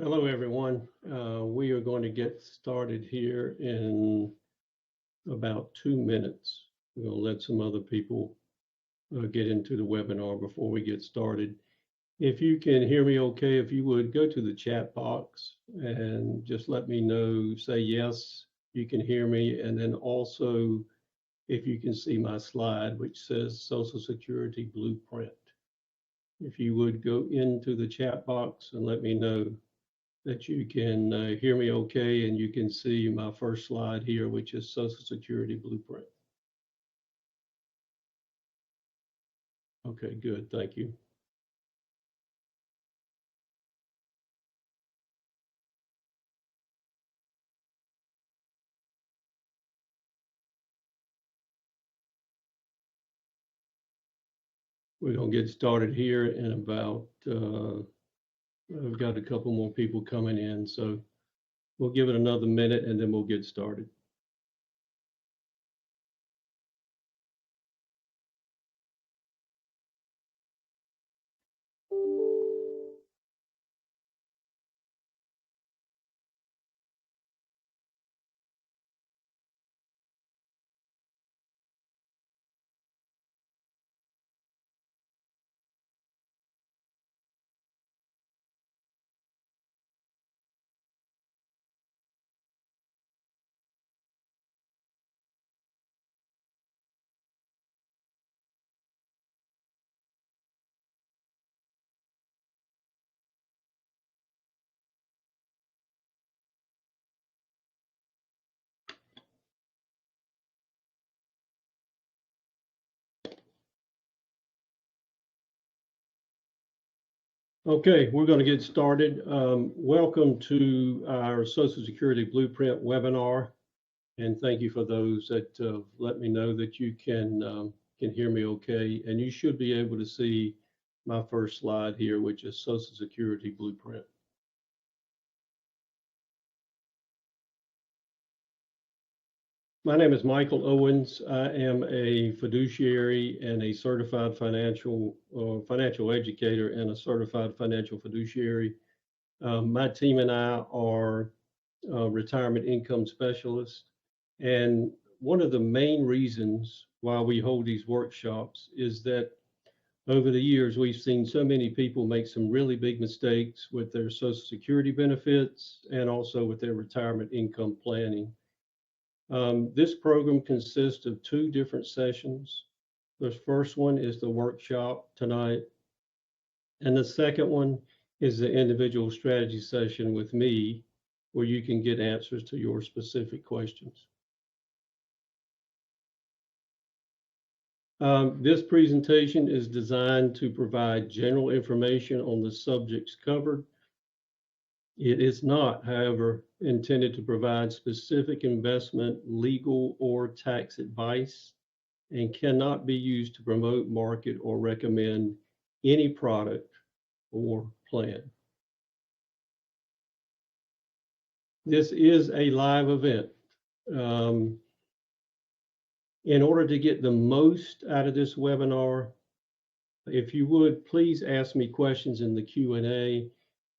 Hello, everyone. We are going to get started here in about 2 minutes. We're going to let some other people get into the webinar before we get started. If you can hear me okay, if you would go to the chat box and just let me know, say yes, you can hear me. And then also, if you can see my slide, which says Social Security Blueprint. If you would go into the chat box and let me know that you can hear me okay, and you can see my first slide here, which is Social Security Blueprint. Okay, good, thank you. We're gonna get started here in about, we've got a couple more people coming in, so we'll give it another minute and then we'll get started. Okay, we're going to get started. Welcome to our Social Security Blueprint webinar, and thank you for those that let me know that you can hear me okay. And you should be able to see my first slide here, which is Social Security Blueprint. My name is Michael Owens. I am a fiduciary and a certified financial educator and a certified financial fiduciary. My team and I are retirement income specialists. And one of the main reasons why we hold these workshops is that over the years, we've seen so many people make some really big mistakes with their Social Security benefits and also with their retirement income planning. This program consists of two different sessions. The first one is the workshop tonight, and the second one is the individual strategy session with me, where you can get answers to your specific questions. This presentation is designed to provide general information on the subjects covered. It is not, however, intended to provide specific investment, legal, or tax advice, and cannot be used to promote, market, or recommend any product or plan. This is a live event. In order to get the most out of this webinar, if you would, please ask me questions in the Q&A.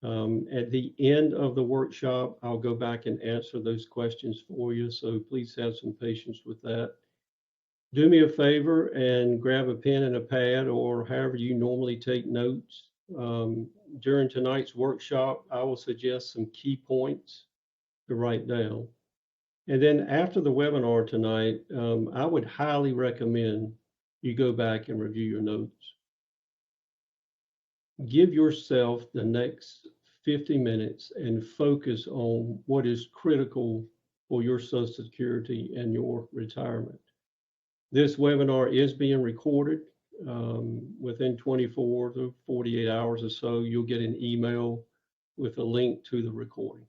At the end of the workshop, I'll go back and answer those questions for you, so please have some patience with that. Do me a favor and grab a pen and a pad, or however you normally take notes. During tonight's workshop, I will suggest some key points to write down. And then after the webinar tonight, I would highly recommend you go back and review your notes. Give yourself the next 50 minutes and focus on what is critical for your Social Security and your retirement. This webinar is being recorded. Within 24 to 48 hours or so, you'll get an email with a link to the recording.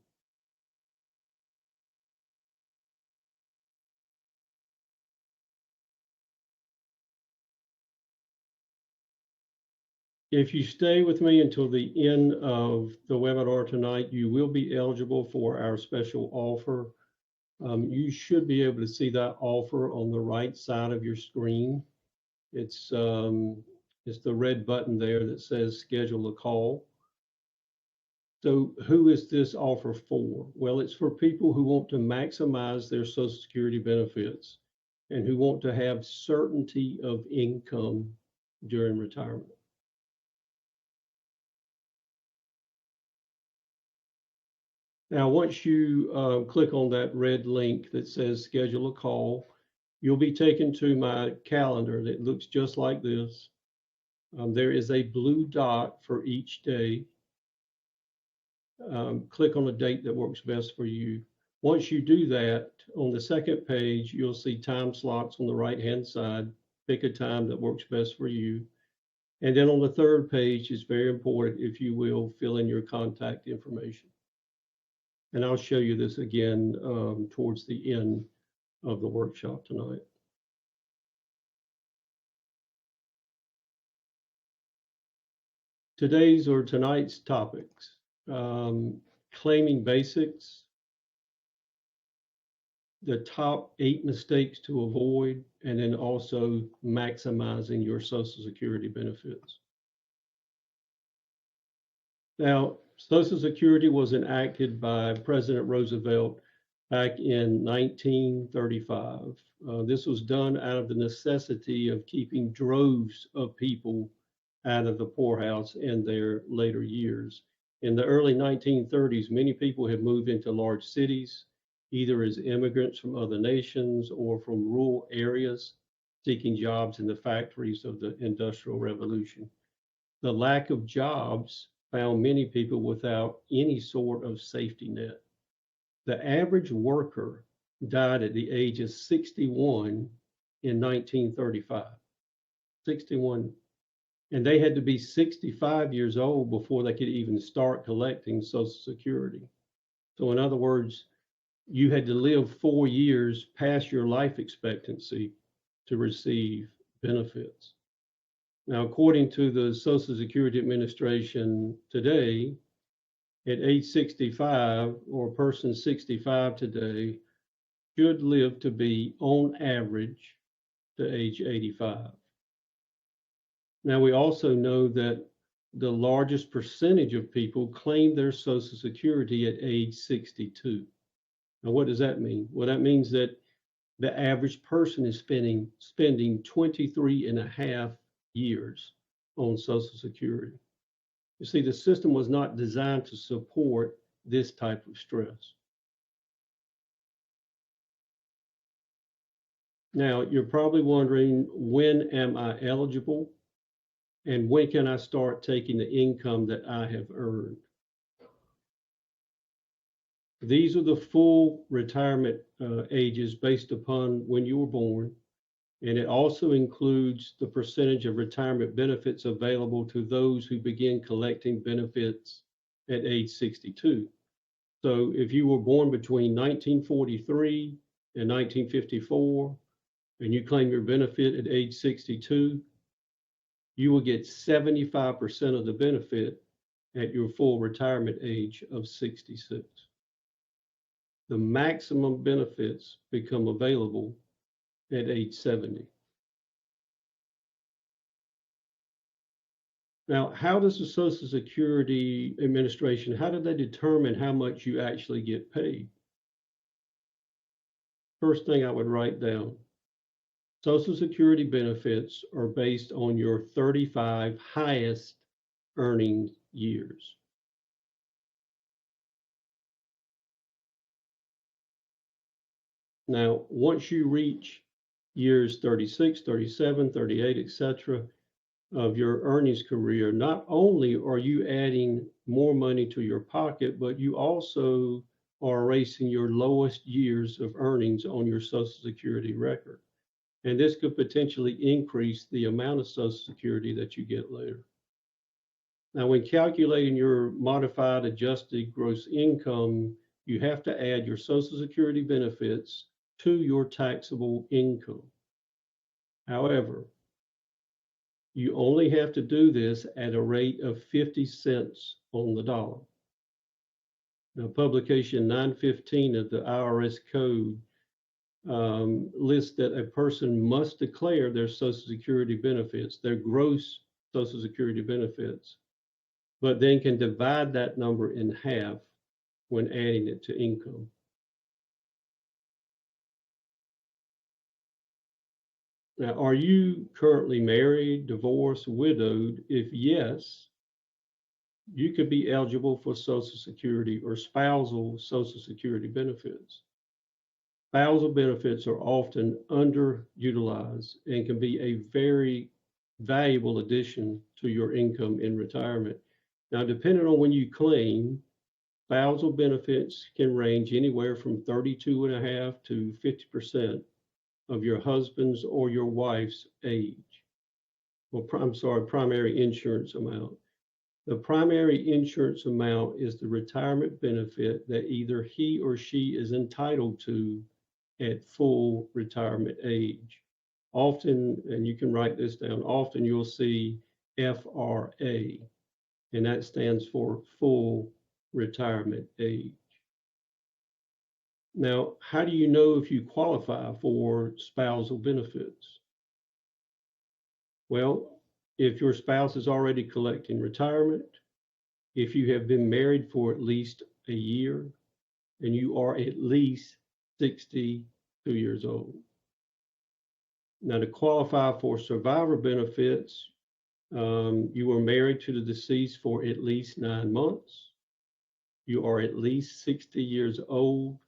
If you stay with me until the end of the webinar tonight, you will be eligible for our special offer. You should be able to see that offer on the right side of your screen. It's the red button there that says schedule a call. So who is this offer for? Well, it's for people who want to maximize their Social Security benefits and who want to have certainty of income during retirement. Now, once you click on that red link that says schedule a call, you'll be taken to my calendar that looks just like this. There is a blue dot for each day. Click on a date that works best for you. Once you do that, on the second page, you'll see time slots on the right-hand side. Pick a time that works best for you. And then on the third page, it's very important, if you will, fill in your contact information. And I'll show you this again towards the end of the workshop tonight. Today's or tonight's topics, claiming basics, the top 8 mistakes to avoid, and then also maximizing your Social Security benefits. Now, Social Security was enacted by President Roosevelt back in 1935. This was done out of the necessity of keeping droves of people out of the poorhouse in their later years. In the early 1930s, many people had moved into large cities, either as immigrants from other nations or from rural areas seeking jobs in the factories of the Industrial Revolution. The lack of jobs found many people without any sort of safety net. The average worker died at the age of 61 in 1935. 61. And they had to be 65 years old before they could even start collecting Social Security. So in other words, you had to live 4 years past your life expectancy to receive benefits. Now, according to the Social Security Administration today, at age 65, or a person 65 today should live to be, on average, to age 85. Now, we also know that the largest percentage of people claim their Social Security at age 62. Now, what does that mean? Well, that means that the average person is spending 23 and a half years on Social Security. You see, the system was not designed to support this type of stress. Now, you're probably wondering, when am I eligible? And when can I start taking the income that I have earned? These are the full retirement ages based upon when you were born. And it also includes the percentage of retirement benefits available to those who begin collecting benefits at age 62. So if you were born between 1943 and 1954, and you claim your benefit at age 62, you will get 75% of the benefit at your full retirement age of 66. The maximum benefits become available at age 70. Now, how does the Social Security Administration, how do they determine how much you actually get paid? First thing I would write down, Social Security benefits are based on your 35 highest earning years. Now, once you reach years 36, 37, 38, etc., of your earnings career, not only are you adding more money to your pocket, but you also are erasing your lowest years of earnings on your Social Security record. And this could potentially increase the amount of Social Security that you get later. Now, when calculating your modified adjusted gross income, you have to add your Social Security benefits to your taxable income. However, you only have to do this at a rate of 50 cents on the dollar. Now, publication 915 of the IRS code lists that a person must declare their Social Security benefits, their gross Social Security benefits, but then can divide that number in half when adding it to income. Now, are you currently married, divorced, widowed? If yes, you could be eligible for Social Security or spousal Social Security benefits. Spousal benefits are often underutilized and can be a very valuable addition to your income in retirement. Now, depending on when you claim, spousal benefits can range anywhere from 32.5 to 50% of your husband's or your wife's age. Well, I'm sorry, primary insurance amount. The primary insurance amount is the retirement benefit that either he or she is entitled to at full retirement age. Often, and you can write this down, often you'll see FRA, and that stands for full retirement age. Now, how do you know if you qualify for spousal benefits? Well, if your spouse is already collecting retirement, if you have been married for at least a year, and you are at least 62 years old. Now, to qualify for survivor benefits, you were married to the deceased for at least 9 months. You are at least 60 years old.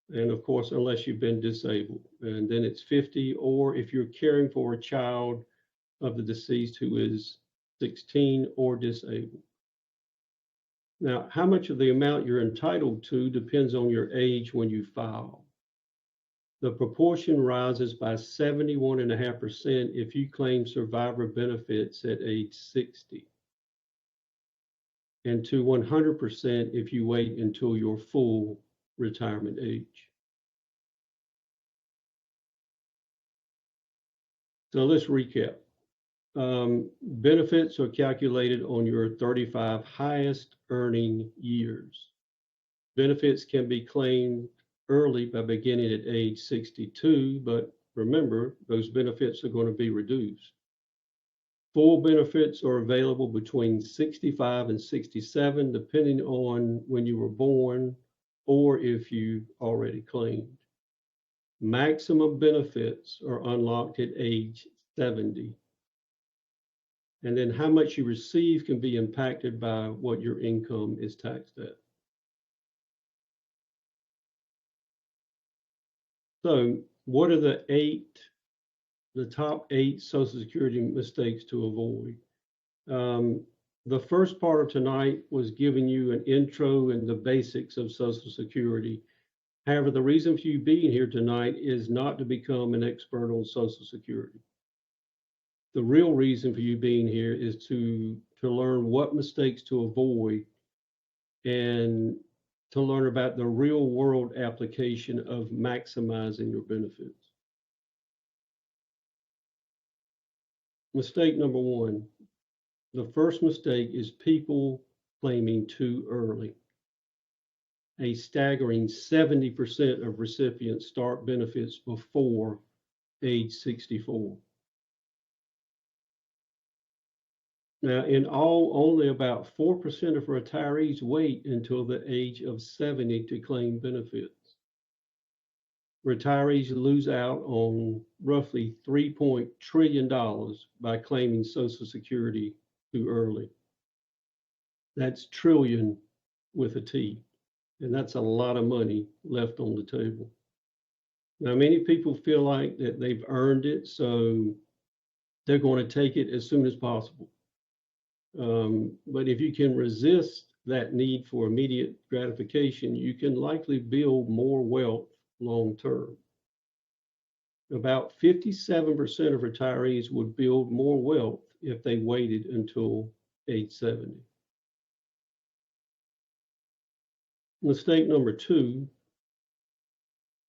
And of course, unless you've been disabled. And then it's 50, or if you're caring for a child of the deceased who is 16 or disabled. Now, how much of the amount you're entitled to depends on your age when you file. The proportion rises by 71.5% if you claim survivor benefits at age 60, and to 100% if you wait until your full retirement age. So let's recap. Benefits are calculated on your 35 highest earning years. Benefits can be claimed early by beginning at age 62, but remember, those benefits are going to be reduced. Full benefits are available between 65 and 67, depending on when you were born or if you already claimed. Maximum benefits are unlocked at age 70. And then how much you receive can be impacted by what your income is taxed at. So what are the top 8 Social Security mistakes to avoid? The first part of tonight was giving you an intro and the basics of Social Security. However, the reason for you being here tonight is not to become an expert on Social Security. The real reason for you being here is to learn what mistakes to avoid and to learn about the real world application of maximizing your benefits. Mistake number 1. The first mistake is people claiming too early. A staggering 70% of recipients start benefits before age 64. Now, in all, only about 4% of retirees wait until the age of 70 to claim benefits. Retirees lose out on roughly $3 trillion by claiming Social Security too early. That's trillion with a T, and that's a lot of money left on the table. Now, many people feel like that they've earned it, so they're going to take it as soon as possible. But if you can resist that need for immediate gratification, you can likely build more wealth long term. About 57% of retirees would build more wealth if they waited until age 70. Mistake number 2,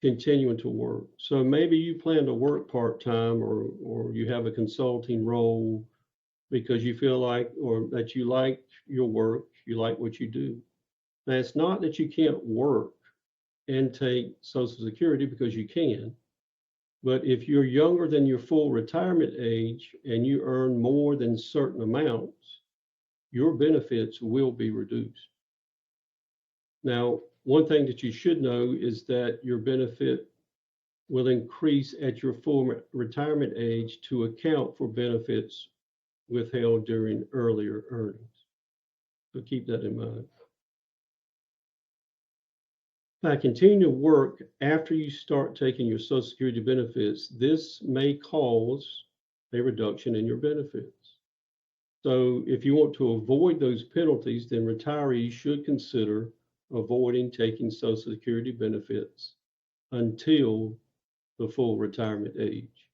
continuing to work. So maybe you plan to work part-time or you have a consulting role because you feel like, or that you like your work, you like what you do. Now, it's not that you can't work and take Social Security, because you can, but if you're younger than your full retirement age and you earn more than certain amounts, your benefits will be reduced. Now, one thing that you should know is that your benefit will increase at your full retirement age to account for benefits withheld during earlier earnings. So keep that in mind. By continuing to work after you start taking your Social Security benefits, this may cause a reduction in your benefits. So if you want to avoid those penalties, then retirees should consider avoiding taking Social Security benefits until the full retirement age.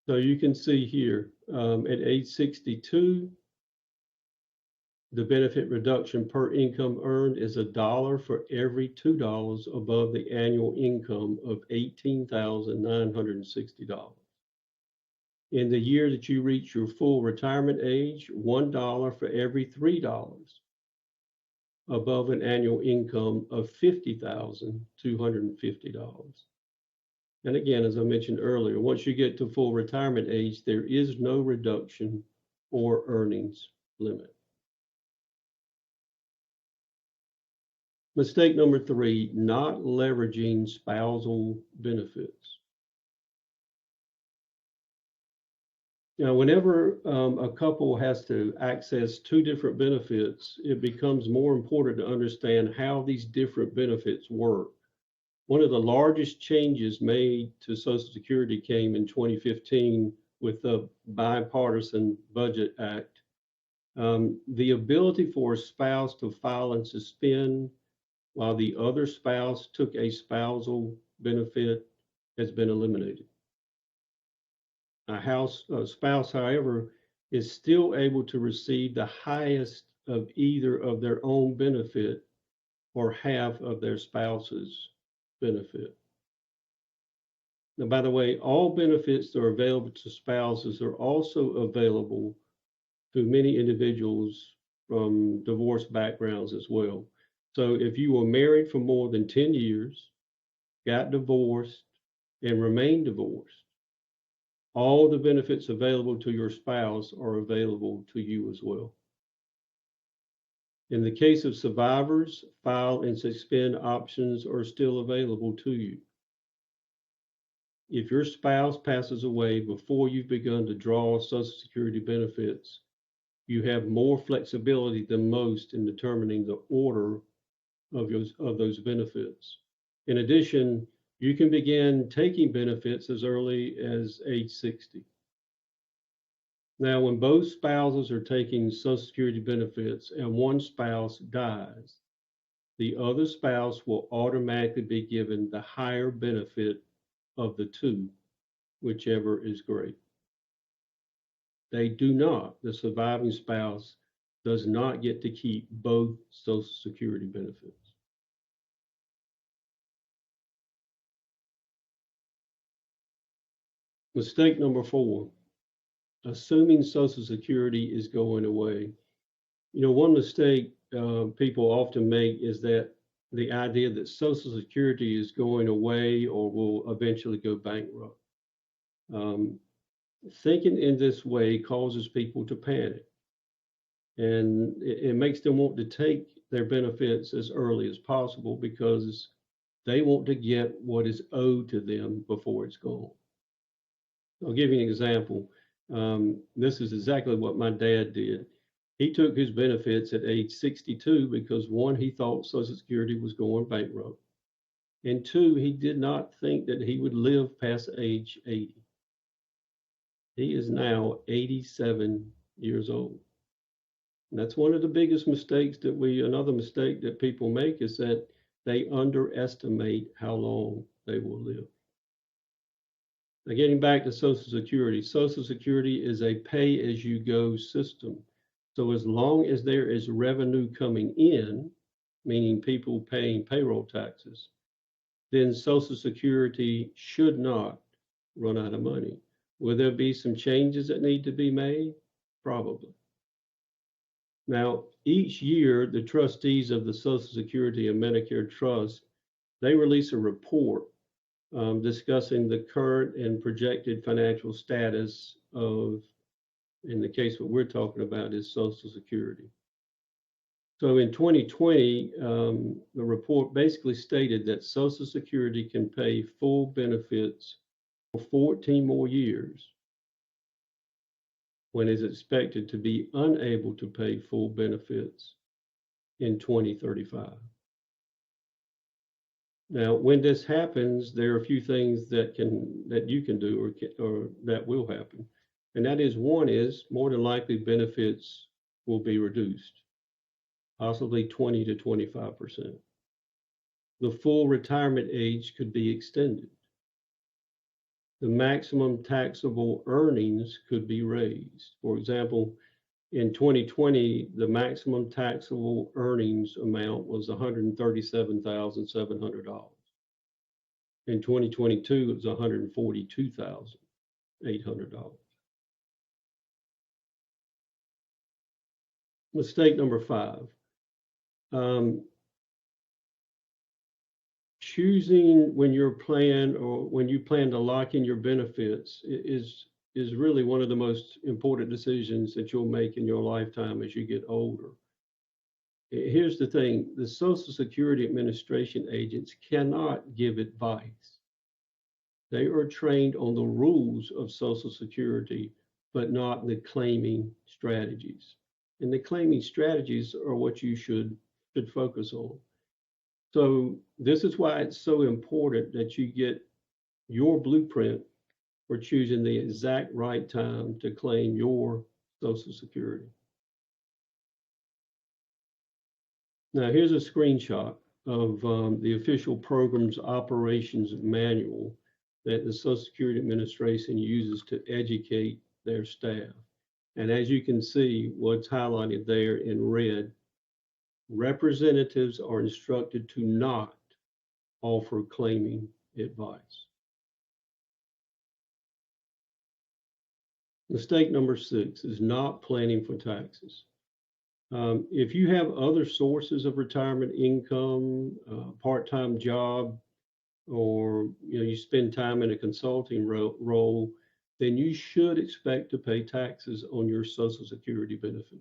So you can see here at age 62, the benefit reduction per income earned is $1 for every $2 above the annual income of $18,960. In the year that you reach your full retirement age, $1 for every $3 above an annual income of $50,250. And again, as I mentioned earlier, once you get to full retirement age, there is no reduction or earnings limit. Mistake number 3, not leveraging spousal benefits. Now, whenever a couple has to access 2 different benefits, it becomes more important to understand how these different benefits work. One of the largest changes made to Social Security came in 2015 with the Bipartisan Budget Act. The ability for a spouse to file and suspend while the other spouse took a spousal benefit has been eliminated. A spouse, however, is still able to receive the highest of either of their own benefit or half of their spouse's benefit. Now, by the way, all benefits that are available to spouses are also available to many individuals from divorce backgrounds as well. So if you were married for more than 10 years, got divorced, and remain divorced, all the benefits available to your spouse are available to you as well. In the case of survivors, file and suspend options are still available to you. If your spouse passes away before you've begun to draw Social Security benefits, you have more flexibility than most in determining the order of those benefits. In addition, you can begin taking benefits as early as age 60. Now, when both spouses are taking Social Security benefits and one spouse dies, the other spouse will automatically be given the higher benefit of the 2, whichever is great. They do not, the surviving spouse does not get to keep both Social Security benefits. Mistake number 4, assuming Social Security is going away. You know, one mistake people often make is that the idea that Social Security is going away or will eventually go bankrupt. Thinking in this way causes people to panic, and it makes them want to take their benefits as early as possible because they want to get what is owed to them before it's gone. I'll give you an example. This is exactly what my dad did. He took his benefits at age 62 because 1, he thought Social Security was going bankrupt, and 2, he did not think that he would live past age 80. He is now 87 years old. And that's one of the biggest mistakes another mistake that people make is that they underestimate how long they will live. Now, getting back to Social Security is a pay-as-you-go system. So as long as there is revenue coming in, meaning people paying payroll taxes, then Social Security should not run out of money. Will there be some changes that need to be made? Probably. Now, each year, the trustees of the Social Security and Medicare Trust, they release a report discussing the current and projected financial status of In the case what we're talking about is Social Security. So in 2020, the report basically stated that Social Security can pay full benefits for 14 more years when it's expected to be unable to pay full benefits in 2035. Now, when this happens, there are a few things that you can do or that will happen. And that is, one is more than likely benefits will be reduced, possibly 20 to 25%. The full retirement age could be extended. The maximum taxable earnings could be raised. For example, in 2020, the maximum taxable earnings amount was $137,700. In 2022, it was $142,800. Mistake number 5. Choosing when you plan to lock in your benefits is really one of the most important decisions that you'll make in your lifetime as you get older. Here's the thing, the Social Security Administration agents cannot give advice. They are trained on the rules of Social Security, but not the claiming strategies. And the claiming strategies are what you should focus on. So this is why it's so important that you get your blueprint for choosing the exact right time to claim your Social Security. Now, here's a screenshot of the official program's operations manual that the Social Security Administration uses to educate their staff. And as you can see, what's highlighted there in red, representatives are instructed to not offer claiming advice. Mistake number 6 is not planning for taxes. If you have other sources of retirement income, part-time job, or you spend time in a consulting role, then you should expect to pay taxes on your Social Security benefit.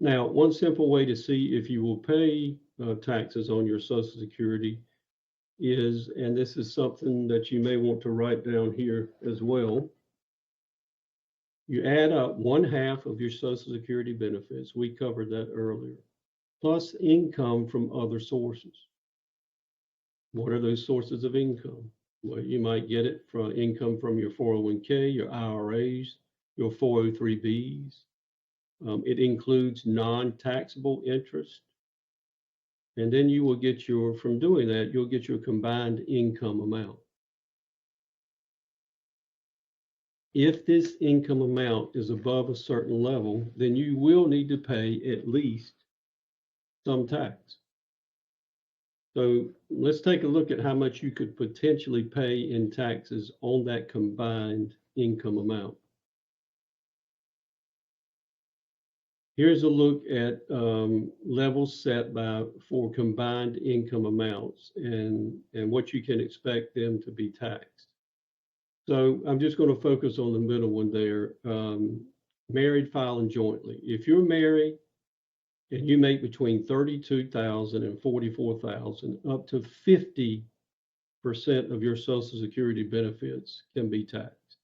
Now, one simple way to see if you will pay taxes on your Social Security is, and this is something that you may want to write down here as well, you add up 1/2 of your Social Security benefits, we covered that earlier, plus income from other sources. What are those sources of income? Well, you might get it from income from your 401k, your IRAs, your 403bs. It includes non-taxable interest. And then you will get from doing that, you'll get your combined income amount. If this income amount is above a certain level, then you will need to pay at least some tax. So let's take a look at how much you could potentially pay in taxes on that combined income amount. Here's a look at levels set for combined income amounts and what you can expect them to be taxed. So I'm just going to focus on the middle one there, married filing jointly. If you're married and you make between $32,000 and $44,000, up to 50% of your Social Security benefits can be taxed.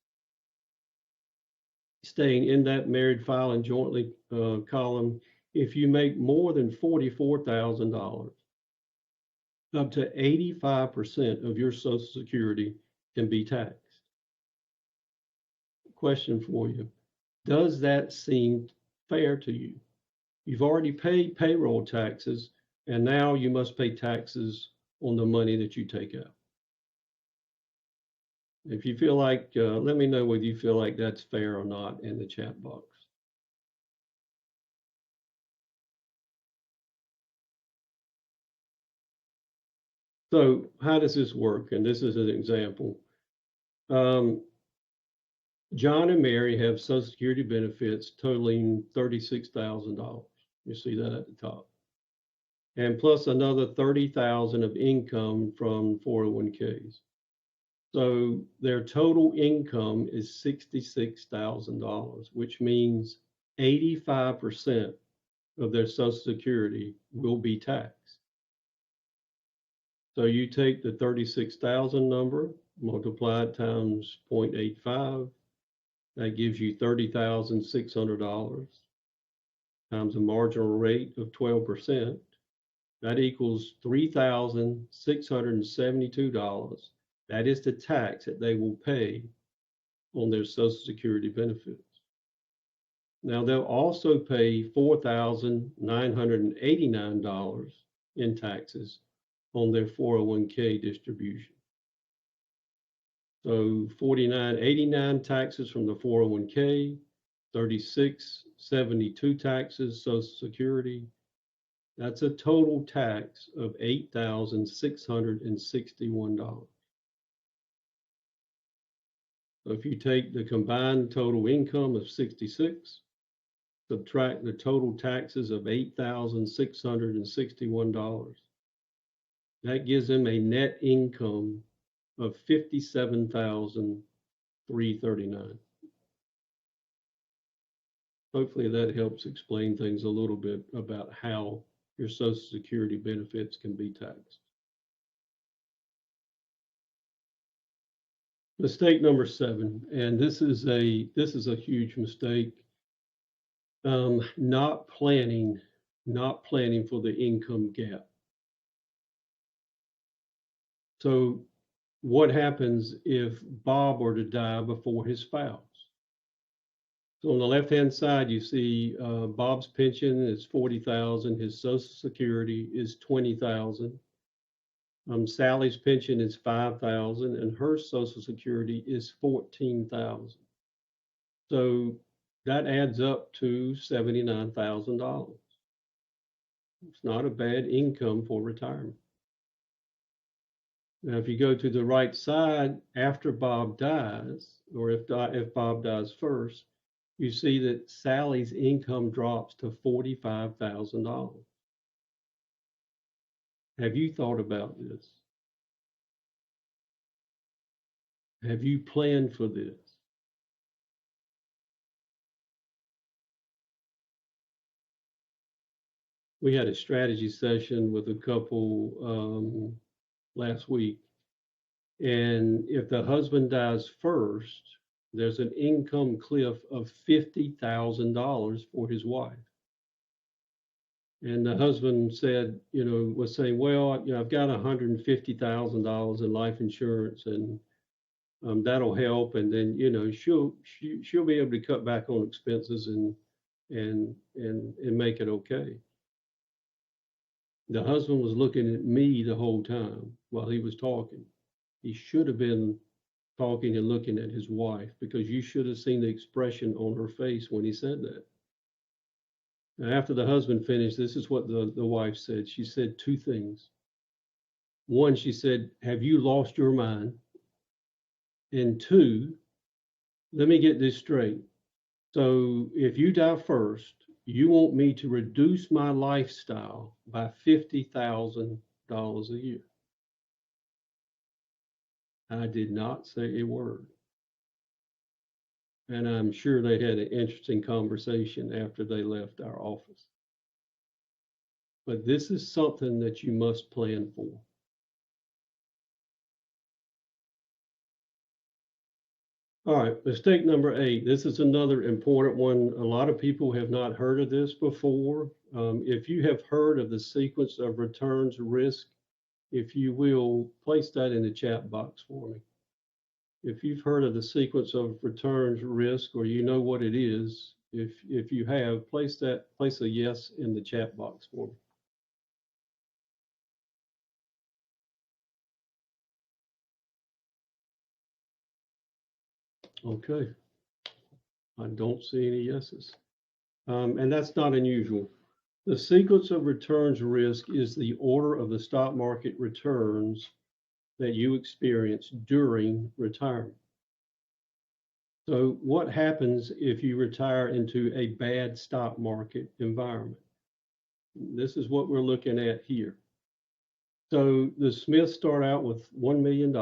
Staying in that married filing jointly column, if you make more than $44,000, up to 85% of your Social Security can be taxed. Question for you, does that seem fair to you? You've already paid payroll taxes, and now you must pay taxes on the money that you take out. If you feel like, let me know whether you feel like that's fair or not in the chat box. So how does this work? And this is an example. John and Mary have Social Security benefits totaling $36,000. You see that at the top. And plus another $30,000 of income from 401ks. So their total income is $66,000, which means 85% of their Social Security will be taxed. So you take the 36,000 number, multiply it times 0.85, that gives you $30,600 times a marginal rate of 12%. That equals $3,672. That is the tax that they will pay on their Social Security benefits. Now they'll also pay $4,989 in taxes on their 401k distribution. So $49.89 taxes from the 401k, $36.72 taxes Social Security. That's a total tax of $8,661. So if you take the combined total income of 66, subtract the total taxes of $8,661, that gives them a net income of $57,339. Hopefully that helps explain things a little bit about how your Social Security benefits can be taxed. Mistake number 7, and this is a huge mistake. Not planning for the income gap. So what happens if Bob were to die before his spouse? So on the left-hand side, you see Bob's pension is $40,000, his Social Security is $20,000. Sally's pension is $5,000, and her Social Security is $14,000. So that adds up to $79,000. It's not a bad income for retirement. Now, if you go to the right side after Bob dies, or if Bob dies first, you see that Sally's income drops to $45,000. Have you thought about this? Have you planned for this? We had a strategy session with a couple last week. And if the husband dies first, there's an income cliff of $50,000 for his wife. And the husband said, was saying, well, I've got $150,000 in life insurance, and that'll help. And then, she'll be able to cut back on expenses and make it okay. The husband was looking at me the whole time while he was talking. He should have been talking and looking at his wife, because you should have seen the expression on her face when he said that. Now, after the husband finished, this is what the wife said. She said 2 things. One, she said, have you lost your mind? And 2, let me get this straight. So if you die first, you want me to reduce my lifestyle by $50,000 a year. I did not say a word. And I'm sure they had an interesting conversation after they left our office. But this is something that you must plan for. All right, mistake number 8. This is another important one. A lot of people have not heard of this before. If you have heard of the sequence of returns risk, if you will, place that in the chat box for me. If you've heard of the sequence of returns risk, or you know what it is, if you have, place a yes in the chat box for me. Okay, I don't see any yeses. And that's not unusual. The sequence of returns risk is the order of the stock market returns that you experience during retirement. So what happens if you retire into a bad stock market environment? This is what we're looking at here. So the Smiths start out with $1 million.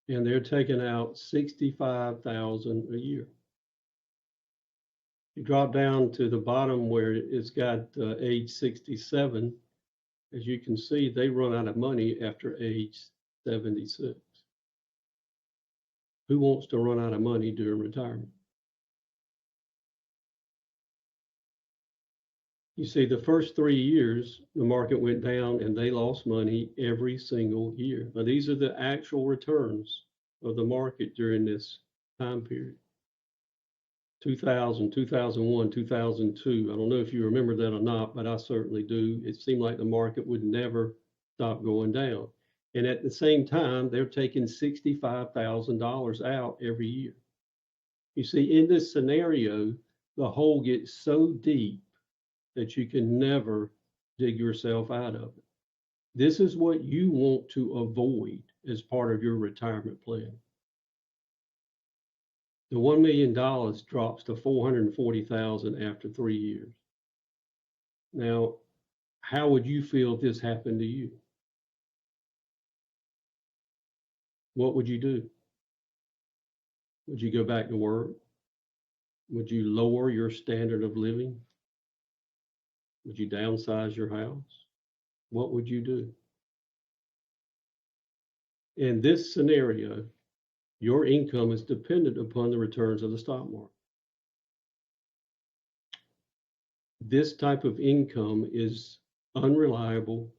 and they're taking out $65,000 a year. You drop down to the bottom where it's got age 67. As you can see, they run out of money after age 76. Who wants to run out of money during retirement? You see, the first 3 years, the market went down and they lost money every single year. Now, these are the actual returns of the market during this time period. 2000, 2001, 2002. I don't know if you remember that or not, but I certainly do. It seemed like the market would never stop going down. And at the same time, they're taking $65,000 out every year. You see, in this scenario, the hole gets so deep that you can never dig yourself out of it. This is what you want to avoid as part of your retirement plan. The $1 million drops to $440,000 after 3 years. Now, how would you feel if this happened to you? What would you do? Would you go back to work? Would you lower your standard of living? Would you downsize your house? What would you do? In this scenario, your income is dependent upon the returns of the stock market. This type of income is unreliable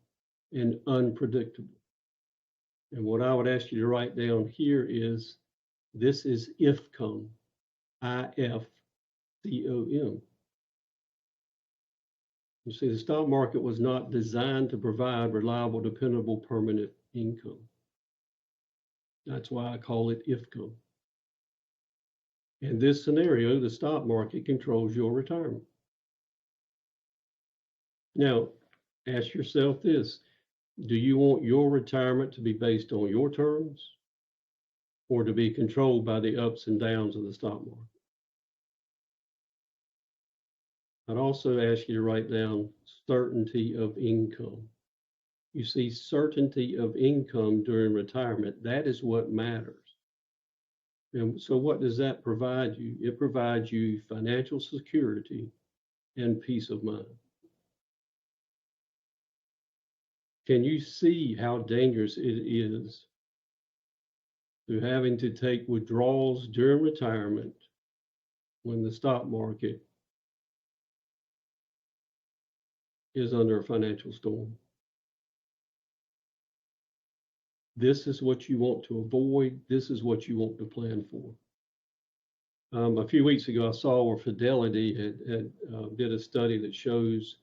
and unpredictable. And what I would ask you to write down here is, this is IFCOM, IFCOM. You see, the stock market was not designed to provide reliable, dependable, permanent income. That's why I call it IFCOM. In this scenario, the stock market controls your retirement. Now, ask yourself this: do you want your retirement to be based on your terms or to be controlled by the ups and downs of the stock market? I'd also ask you to write down certainty of income. You see, certainty of income during retirement, that is what matters. And so what does that provide you? It provides you financial security and peace of mind. Can you see how dangerous it is to having to take withdrawals during retirement when the stock market is under a financial storm? This is what you want to avoid. This is what you want to plan for. A few weeks ago, I saw where Fidelity did a study that shows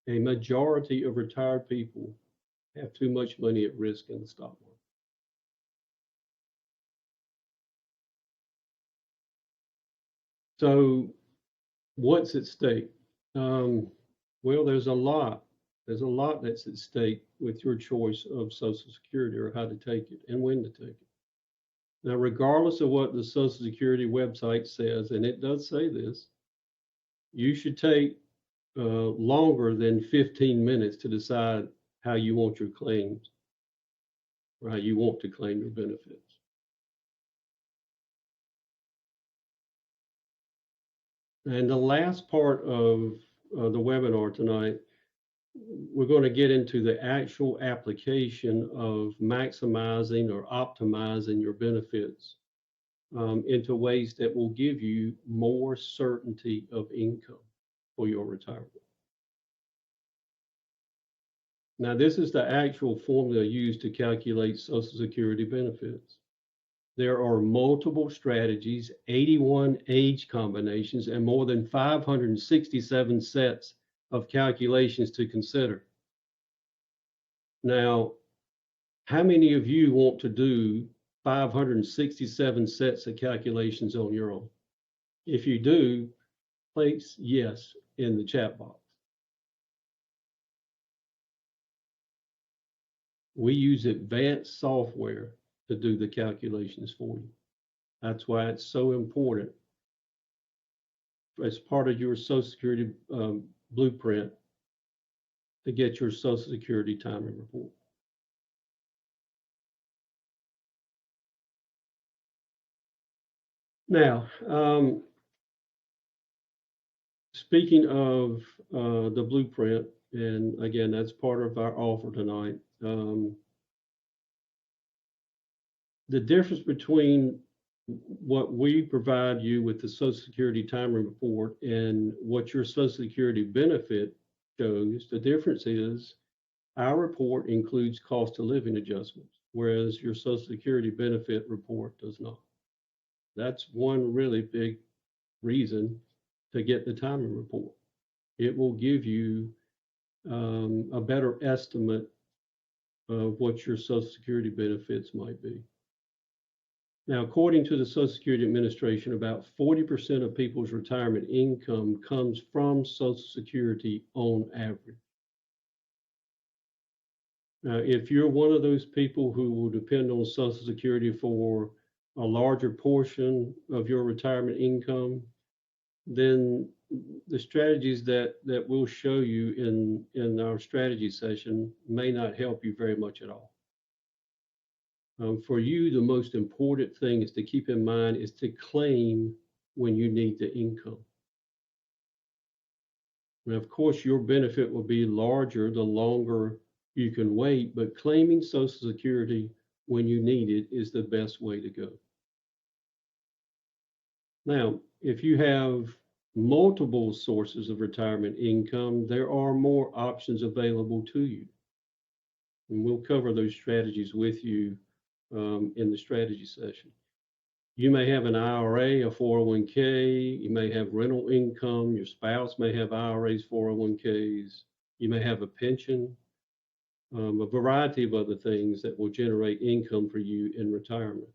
a majority of retired people have too much money at risk in the stock market. So what's at stake? Well, there's a lot that's at stake with your choice of Social Security, or how to take it and when to take it. Now, regardless of what the Social Security website says, and it does say this, you should take longer than 15 minutes to decide how you want your claims, or how you want to claim your benefits. And the last part of the webinar tonight, we're going to get into the actual application of maximizing or optimizing your benefits into ways that will give you more certainty of income for your retirement. Now, this is the actual formula used to calculate Social Security benefits. There are multiple strategies, 81 age combinations, and more than 567 sets of calculations to consider. Now, how many of you want to do 567 sets of calculations on your own? If you do, place yes in the chat box. We use advanced software to do the calculations for you. That's why it's so important as part of your Social Security blueprint to get your Social Security timing report. Now, speaking of the blueprint, and again, that's part of our offer tonight. The difference between what we provide you with the Social Security time report and what your Social Security benefit shows, the difference is our report includes cost of living adjustments, whereas your Social Security benefit report does not. That's one really big reason to get the timing report. It will give you a better estimate of what your Social Security benefits might be. Now, according to the Social Security Administration, about 40% of people's retirement income comes from Social Security on average. Now, if you're one of those people who will depend on Social Security for a larger portion of your retirement income, then the strategies that we'll show you in our strategy session may not help you very much at all. For you, the most important thing is to keep in mind is to claim when you need the income. And of course, your benefit will be larger the longer you can wait, but claiming Social Security when you need it is the best way to go. Now, if you have multiple sources of retirement income, there are more options available to you. And we'll cover those strategies with you in the strategy session. You may have an IRA, a 401k, you may have rental income, your spouse may have IRAs, 401ks, you may have a pension, a variety of other things that will generate income for you in retirement.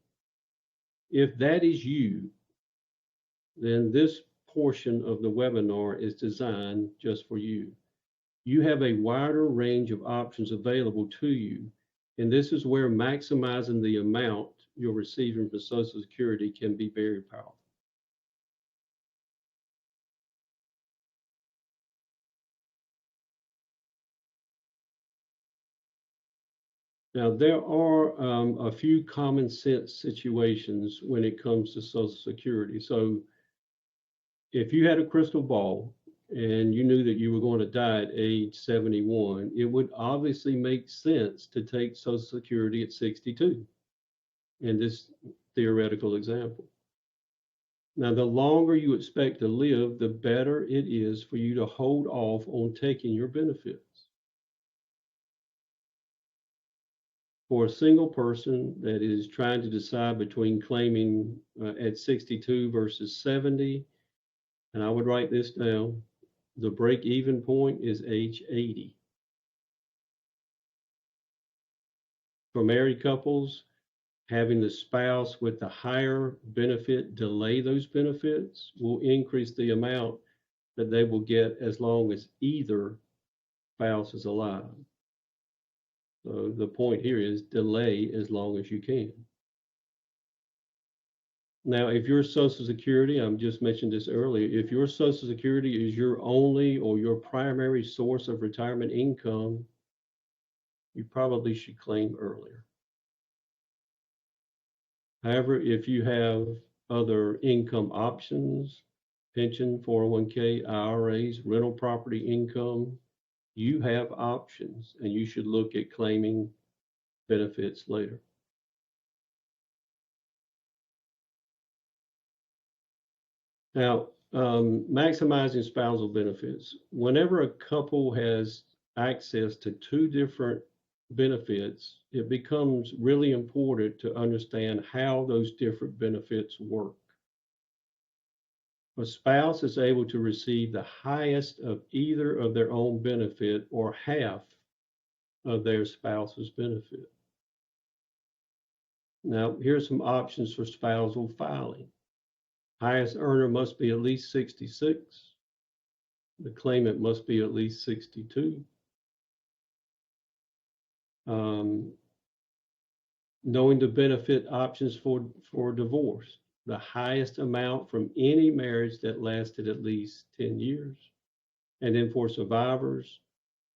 If that is you, then this portion of the webinar is designed just for you. You have a wider range of options available to you, and this is where maximizing the amount you're receiving from Social Security can be very powerful. Now, there are a few common sense situations when it comes to Social Security. So if you had a crystal ball and you knew that you were going to die at age 71, it would obviously make sense to take Social Security at 62 in this theoretical example. Now, the longer you expect to live, the better it is for you to hold off on taking your benefits. For a single person that is trying to decide between claiming at 62 versus 70, and I would write this down, the break-even point is age 80. For married couples, having the spouse with the higher benefit delay those benefits will increase the amount that they will get as long as either spouse is alive. So the point here is delay as long as you can. Now, if your Social Security, I just mentioned this earlier, if your Social Security is your only or your primary source of retirement income, you probably should claim earlier. However, if you have other income options, pension, 401k, IRAs, rental property income, you have options and you should look at claiming benefits later. Now, maximizing spousal benefits. Whenever a couple has access to two different benefits, it becomes really important to understand how those different benefits work. A spouse is able to receive the highest of either of their own benefit or half of their spouse's benefit. Now, here's some options for spousal filing. Highest earner must be at least 66. The claimant must be at least 62. Knowing the benefit options for divorce, the highest amount from any marriage that lasted at least 10 years. And then for survivors,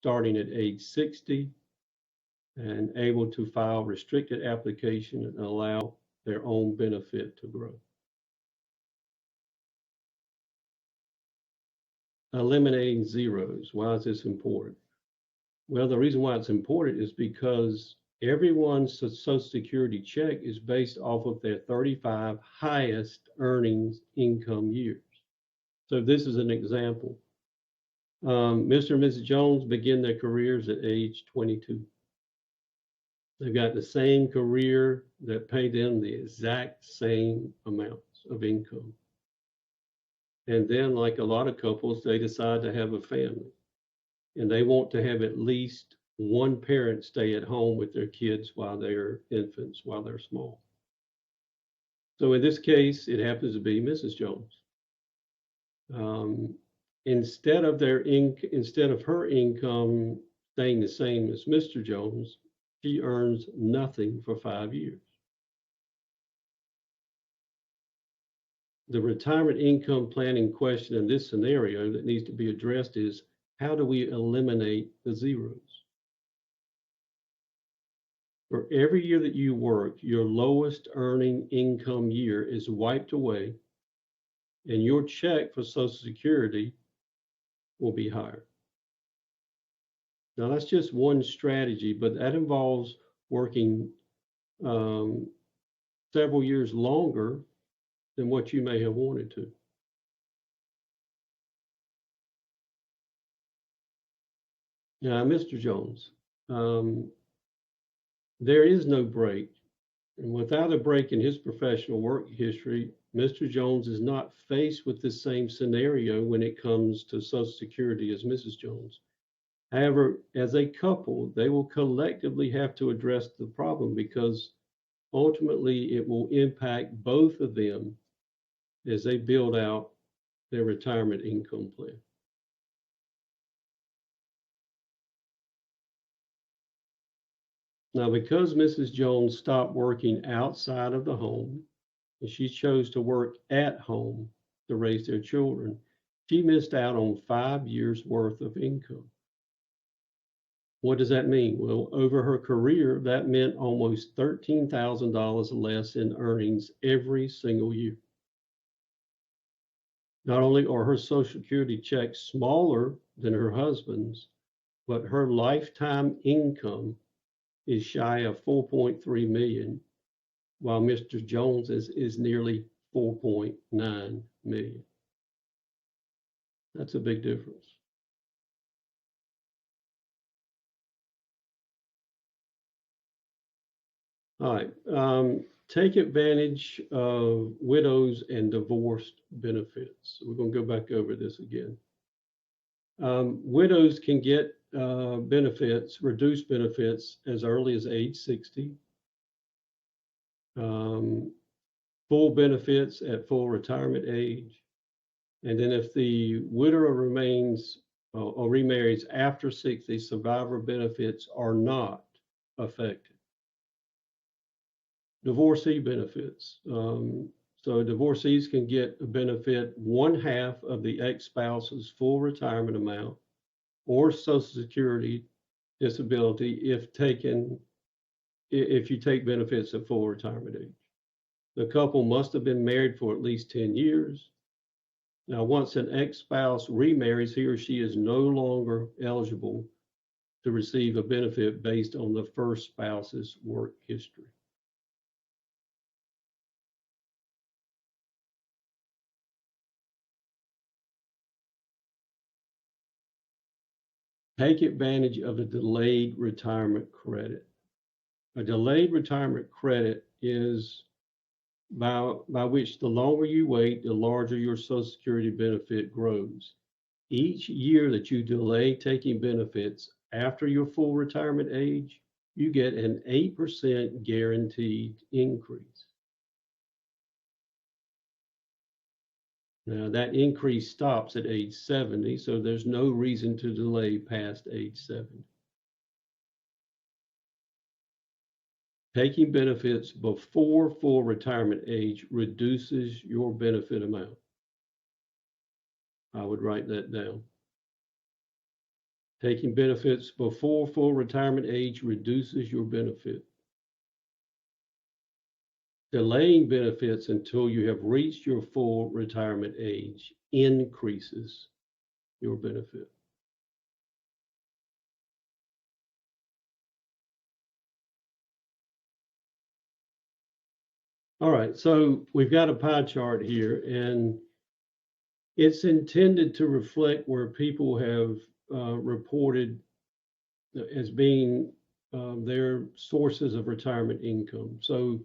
starting at age 60 and able to file restricted application and allow their own benefit to grow. eliminating zeros. Why is this important? Well, the reason why it's important is because everyone's Social Security check is based off of their 35 highest earnings income years. So this is an example. Mr. and Mrs. Jones begin their careers at age 22. They've got the same career that paid them the exact same amounts of income. And then, like a lot of couples, they decide to have a family. And they want to have at least one parent stay at home with their kids while they're infants, while they're small. So in this case, it happens to be Mrs. Jones. Instead of her income staying the same as Mr. Jones, she earns nothing for 5 years. The retirement income planning question in this scenario that needs to be addressed is, how do we eliminate the zeros? For every year that you work, your lowest earning income year is wiped away, and your check for Social Security will be higher. Now, that's just one strategy, but that involves working several years longer than what you may have wanted to. Now, Mr. Jones, there is no break. And without a break in his professional work history, Mr. Jones is not faced with the same scenario when it comes to Social Security as Mrs. Jones. However, as a couple, they will collectively have to address the problem because ultimately it will impact both of them as they build out their retirement income plan. Now, because Mrs. Jones stopped working outside of the home and she chose to work at home to raise their children, she missed out on 5 years worth of income. What does that mean? Well, over her career, that meant almost $13,000 less in earnings every single year. Not only are her Social Security checks smaller than her husband's, but her lifetime income is shy of 4.3 million, while Mr. Jones is nearly 4.9 million. That's a big difference. All right. Take advantage of widows and divorced benefits. We're going to go back over this again. Widows can get benefits, reduced benefits, as early as age 60. Full benefits at full retirement age. And then if the widower remains or remarries after 60, survivor benefits are not affected. Divorcee benefits. So divorcees can get a benefit 1/2 of the ex-spouse's full retirement amount or Social Security disability if you take benefits at full retirement age. The couple must have been married for at least 10 years. Now, once an ex-spouse remarries, he or she is no longer eligible to receive a benefit based on the first spouse's work history. Take advantage of the delayed retirement credit. A delayed retirement credit is by which the longer you wait, the larger your Social Security benefit grows. Each year that you delay taking benefits after your full retirement age, you get an 8% guaranteed increase. Now, that increase stops at age 70, so there's no reason to delay past age 70. Taking benefits before full retirement age reduces your benefit amount. I would write that down. Taking benefits before full retirement age reduces your benefit. Delaying benefits until you have reached your full retirement age increases your benefit. All right, so we've got a pie chart here, and it's intended to reflect where people have reported as being their sources of retirement income. So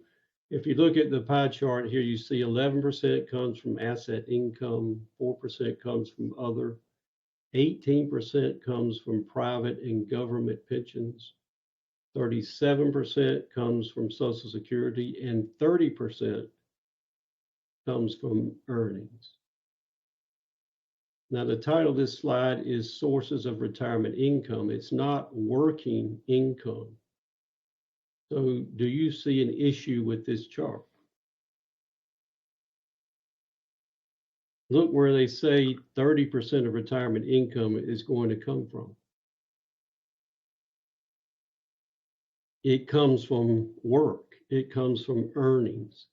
if you look at the pie chart here, you see 11% comes from asset income, 4% comes from other, 18% comes from private and government pensions, 37% comes from Social Security, and 30% comes from earnings. Now, the title of this slide is Sources of Retirement Income. It's not working income. So do you see an issue with this chart? Look where they say 30% of retirement income is going to come from. It comes from work. It comes from earnings.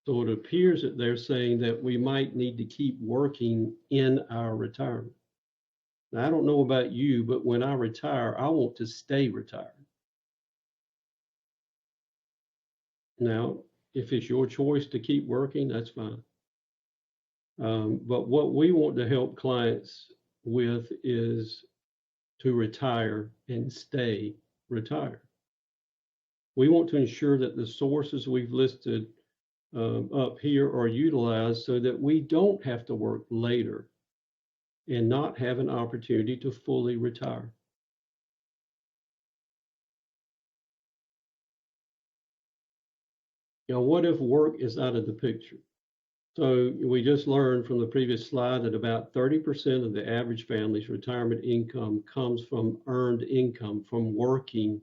So it appears that they're saying that we might need to keep working in our retirement. Now, I don't know about you, but when I retire, I want to stay retired. Now, if it's your choice to keep working, that's fine. But what we want to help clients with is to retire and stay retired. We want to ensure that the sources we've listed up here are utilized so that we don't have to work later and not have an opportunity to fully retire. Now, what if work is out of the picture? So we just learned from the previous slide that about 30% of the average family's retirement income comes from earned income from working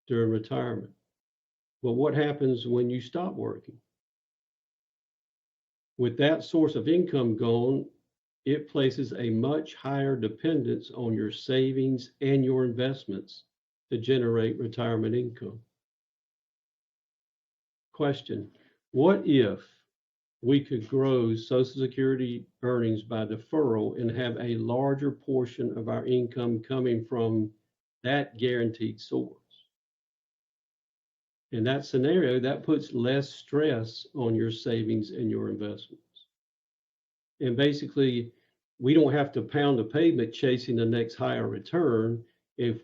during retirement. But what happens when you stop working? With that source of income gone, it places a much higher dependence on your savings and your investments to generate retirement income. Question: what if we could grow Social Security earnings by deferral and have a larger portion of our income coming from that guaranteed source? In that scenario, that puts less stress on your savings and your investments. And basically, we don't have to pound the pavement chasing the next higher return if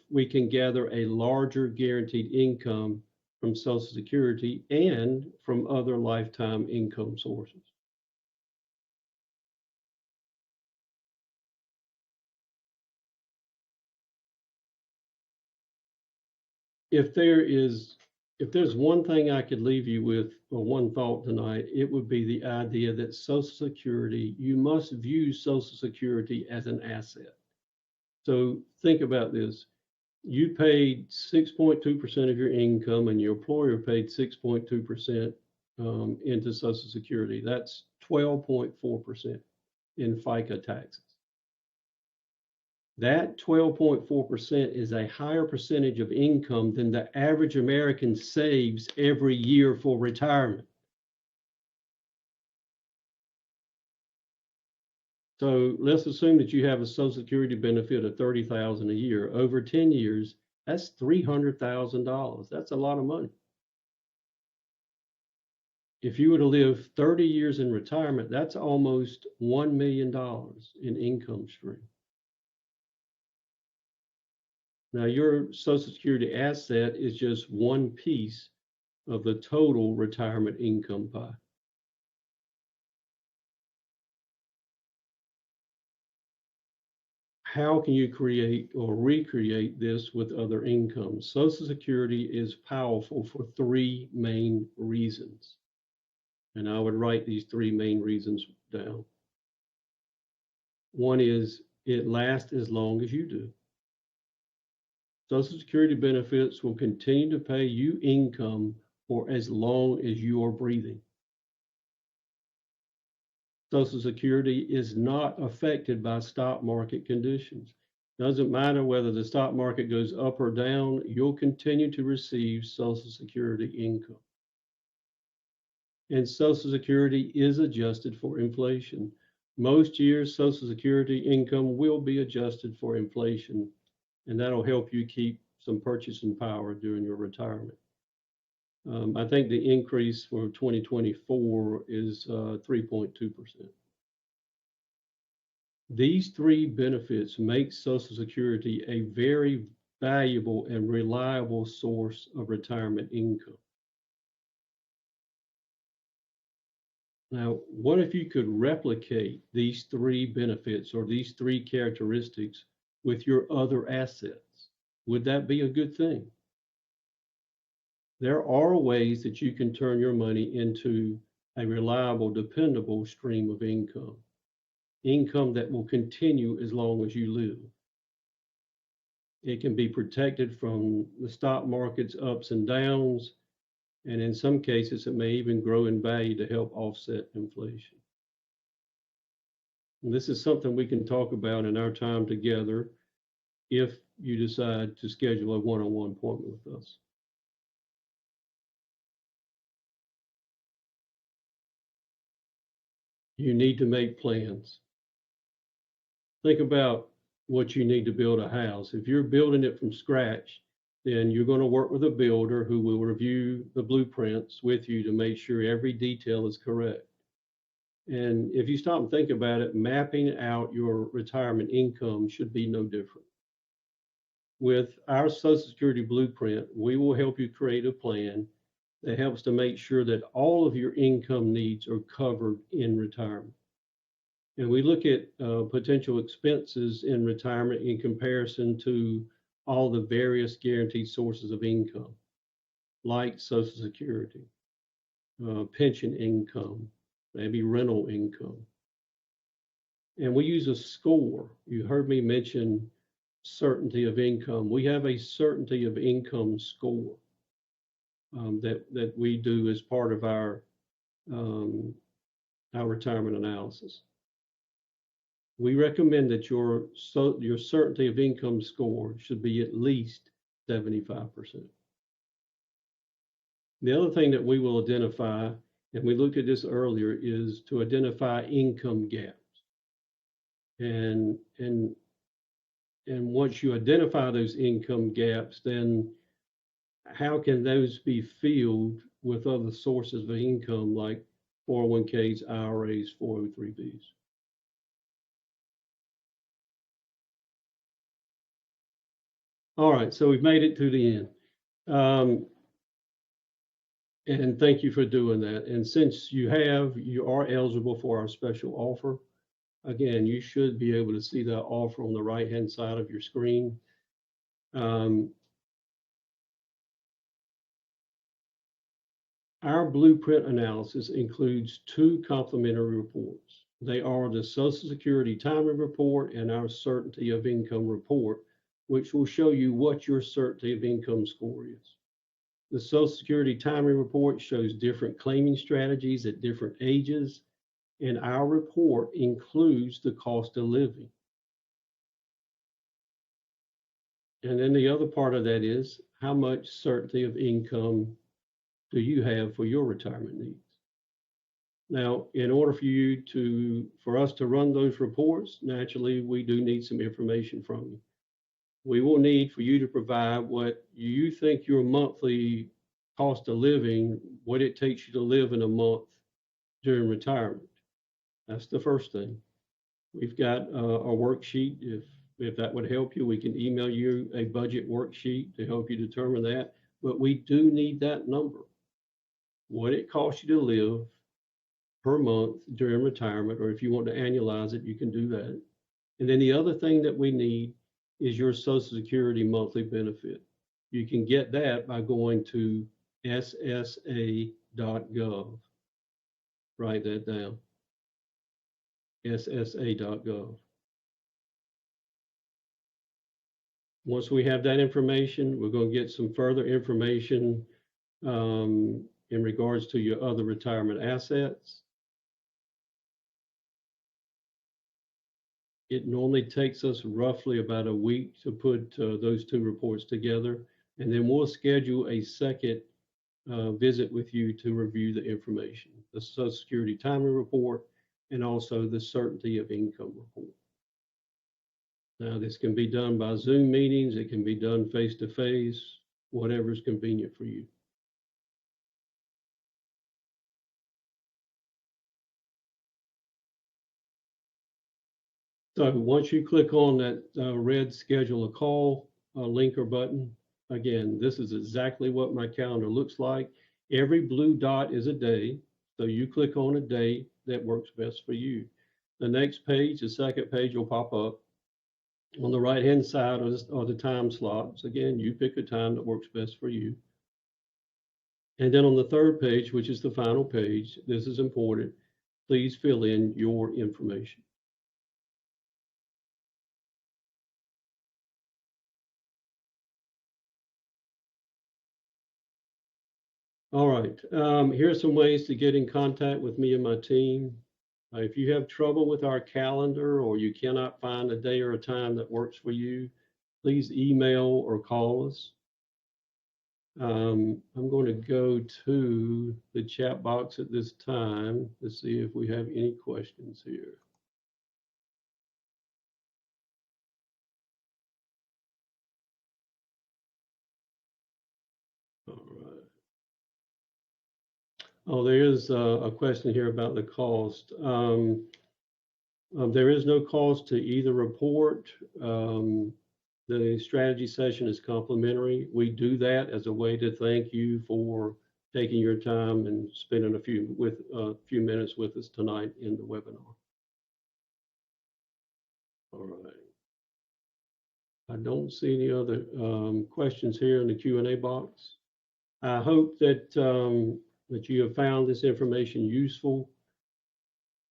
we can gather a larger guaranteed income from Social Security and from other lifetime income sources. If there's one thing I could leave you with, or one thought tonight, it would be the idea that Social Security, you must view Social Security as an asset. So think about this. You paid 6.2% of your income and your employer paid 6.2% into Social Security. That's 12.4% in FICA taxes. That 12.4% is a higher percentage of income than the average American saves every year for retirement. So let's assume that you have a Social Security benefit of $30,000 a year. Over 10 years, that's $300,000. That's a lot of money. If you were to live 30 years in retirement, that's almost $1 million in income stream. Now, your Social Security asset is just one piece of the total retirement income pie. How can you create or recreate this with other incomes? Social Security is powerful for three main reasons. And I would write these three main reasons down. One is it lasts as long as you do. Social Security benefits will continue to pay you income for as long as you are breathing. Social Security is not affected by stock market conditions. Doesn't matter whether the stock market goes up or down, you'll continue to receive Social Security income. And Social Security is adjusted for inflation. Most years, Social Security income will be adjusted for inflation, and that'll help you keep some purchasing power during your retirement. I think the increase for 2024 is 3.2%. These three benefits make Social Security a very valuable and reliable source of retirement income. Now, what if you could replicate these three benefits or these three characteristics with your other assets? Would that be a good thing? There are ways that you can turn your money into a reliable, dependable stream of income, income that will continue as long as you live. It can be protected from the stock market's ups and downs, and in some cases, it may even grow in value to help offset inflation. And this is something we can talk about in our time together if you decide to schedule a one-on-one appointment with us. You need to make plans. Think about what you need to build a house. If you're building it from scratch, then you're going to work with a builder who will review the blueprints with you to make sure every detail is correct. And if you stop and think about it, mapping out your retirement income should be no different. With our Social Security blueprint, we will help you create a plan that helps to make sure that all of your income needs are covered in retirement. And we look at potential expenses in retirement in comparison to all the various guaranteed sources of income, like Social Security, pension income, maybe rental income. And we use a score. You heard me mention certainty of income. We have a certainty of income score that we do as part of our retirement analysis. We recommend that your certainty of income score should be at least 75%. The other thing that we will identify, and we looked at this earlier, is to identify income gaps. And once you identify those income gaps, then how can those be filled with other sources of income like 401ks, IRAs, 403bs? All right, so we've made it to the end. And thank you for doing that. And since you are eligible for our special offer. Again, you should be able to see that offer on the right-hand side of your screen. Our blueprint analysis includes two complementary reports. They are the Social Security Timing Report and our Certainty of Income Report, which will show you what your certainty of income score is. The Social Security Timing Report shows different claiming strategies at different ages, and our report includes the cost of living. And then the other part of that is how much certainty of income do you have for your retirement needs? Now, in order for us to run those reports, naturally, we do need some information from you. We will need for you to provide what you think your monthly cost of living, what it takes you to live in a month during retirement. That's the first thing. We've got a worksheet. If that would help you, we can email you a budget worksheet to help you determine that. But we do need that number. What it costs you to live per month during retirement, or if you want to annualize it, you can do that. And then the other thing that we need is your Social Security monthly benefit. You can get that by going to ssa.gov. Write that down. ssa.gov. Once we have that information, we're going to get some further information in regards to your other retirement assets. It normally takes us roughly about a week to put those two reports together, and then we'll schedule a second visit with you to review the information, the Social Security Timing Report and also the certainty of income report. Now, this can be done by Zoom meetings. It can be done face-to-face, whatever is convenient for you. So once you click on that red schedule a call link or button, again, this is exactly what my calendar looks like. Every blue dot is a day. So you click on a day that works best for you. The next page, the second page will pop up. On the right-hand side are the time slots. Again, you pick a time that works best for you. And then on the third page, which is the final page, this is important. Please fill in your information. All right, here are some ways to get in contact with me and my team. If you have trouble with our calendar or you cannot find a day or a time that works for you, please email or call us. I'm going to go to the chat box at this time to see if we have any questions here. All right. Oh, there is a question here about the cost. There is no cost to either report. The strategy session is complimentary. We do that as a way to thank you for taking your time and spending a few minutes with us tonight in the webinar. All right. I don't see any other questions here in the Q&A box. I hope that that you have found this information useful.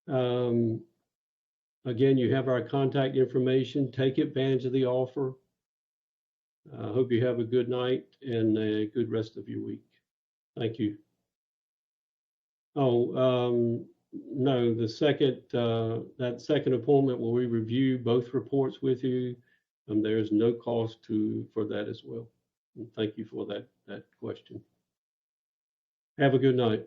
Again, you have our contact information. Take advantage of the offer. I hope you have a good night and a good rest of your week. Thank you. Oh, no, the second, that second appointment where we review both reports with you, there is no cost for that as well. And thank you for that question. Have a good night.